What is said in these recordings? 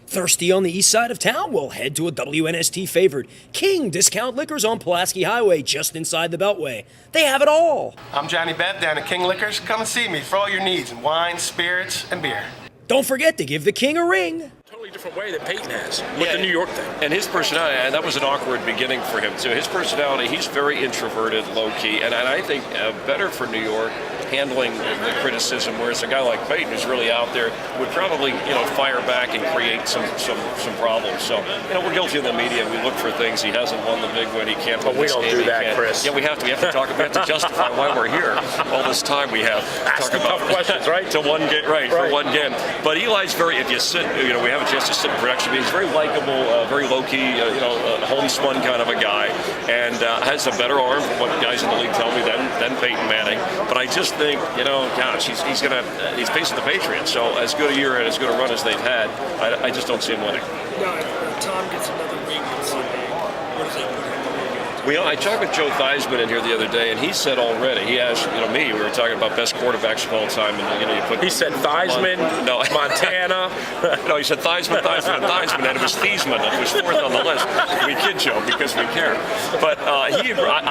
Thirsty on the east side of town? Well, head to a WNST favored King Discount Liquors on Pulaski Highway, just inside the Beltway. They have it all. I'm Johnny Bev down at King Liquors. Come and see me for all your needs in wine, spirits, and beer. Don't forget to give the King a ring. Totally different way that Peyton has with the New York thing. And his personality, and that was an awkward beginning for him too. His personality, he's very introverted, low-key, and I think better for New York handling the criticism, whereas a guy like Peyton, who's really out there, would probably, fire back and create some problems. So, we're guilty of the media. We look for things. He hasn't won the big win. He can't win. But we don't do that, Chris. Yeah, we have to. We have to talk. We have to justify why we're here. All this time we have Ask talk about tough questions, right? To one game, right? For one game. But Eli's very. If you sit, we have a chance to sit in production. He's very likable, very low-key, homespun kind of a guy, and has a better arm from what guys in the league tell me than Peyton Manning. But I just think, gosh, he's facing the Patriots. So as good a year and as good a run as they've had, I just don't see him winning. No, if Tom gets another ring on Sunday, what does that put him? I talked with Joe Theismann in here the other day, and he said already, he asked, me, we were talking about best quarterbacks of all time, and you put... He said Theismann, Montana. No, he said Theismann, and it was Thiesman. It was fourth on the list. We kid Joe because we care. But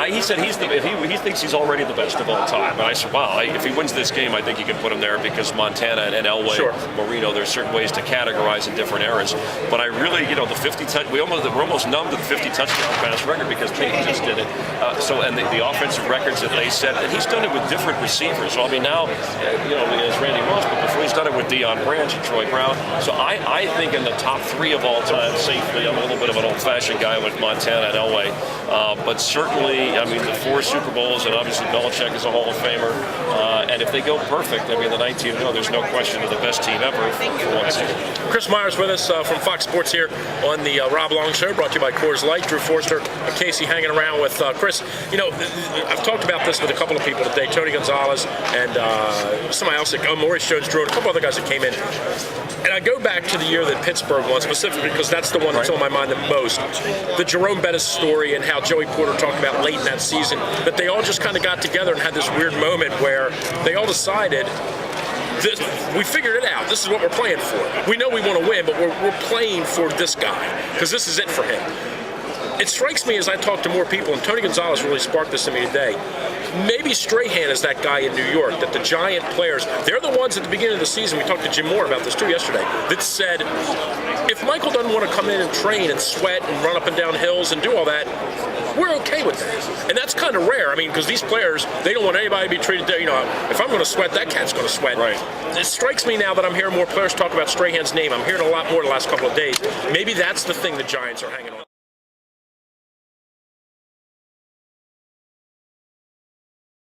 he said he thinks he's already the best of all time. And I said, wow, if he wins this game, I think you can put him there because Montana and Elway, Marino, there's certain ways to categorize in different eras. But I really, the 50 touch, we're almost numb to the 50 touchdown pass record because Peyton just did it. And the offensive records that they set, and he's done it with different receivers. So now, as Randy Moss, but before he's done it with Deion Branch and Troy Brown. So I think in the top three of all time, safely, I'm a little bit of an old-fashioned guy with Montana and Elway. But certainly, the 4 Super Bowls, and obviously Belichick is a Hall of Famer. And if they go perfect, the 19-0, there's no question of the best team ever for one season. Chris Myers with us from Fox Sports here on the Rob Long Show, brought to you by Coors Light. Drew Forster and Casey hanging around with Chris. I've talked about this with a couple of people today, Tony Gonzalez and somebody else, Maurice Jones-Drew, and a couple other guys that came in. And I go back to the year that Pittsburgh won, specifically because that's the one that's on my mind the most. The Jerome Bettis story and how Joey Porter talked about late in that season, that they all just kind of got together and had this weird moment where they all decided, we figured it out. This is what we're playing for. We know we want to win, but we're playing for this guy because this is it for him. It strikes me as I talk to more people, and Tony Gonzalez really sparked this in me today. Maybe Strahan is that guy in New York, that the giant players, they're the ones at the beginning of the season, we talked to Jim Moore about this too yesterday, that said, if Michael doesn't want to come in and train and sweat and run up and down hills and do all that, we're okay with that. And that's kind of rare. Because these players, they don't want anybody to be treated, if I'm going to sweat, that cat's going to sweat. Right. It strikes me now that I'm hearing more players talk about Strahan's name. I'm hearing a lot more the last couple of days. Maybe that's the thing the Giants are hanging on.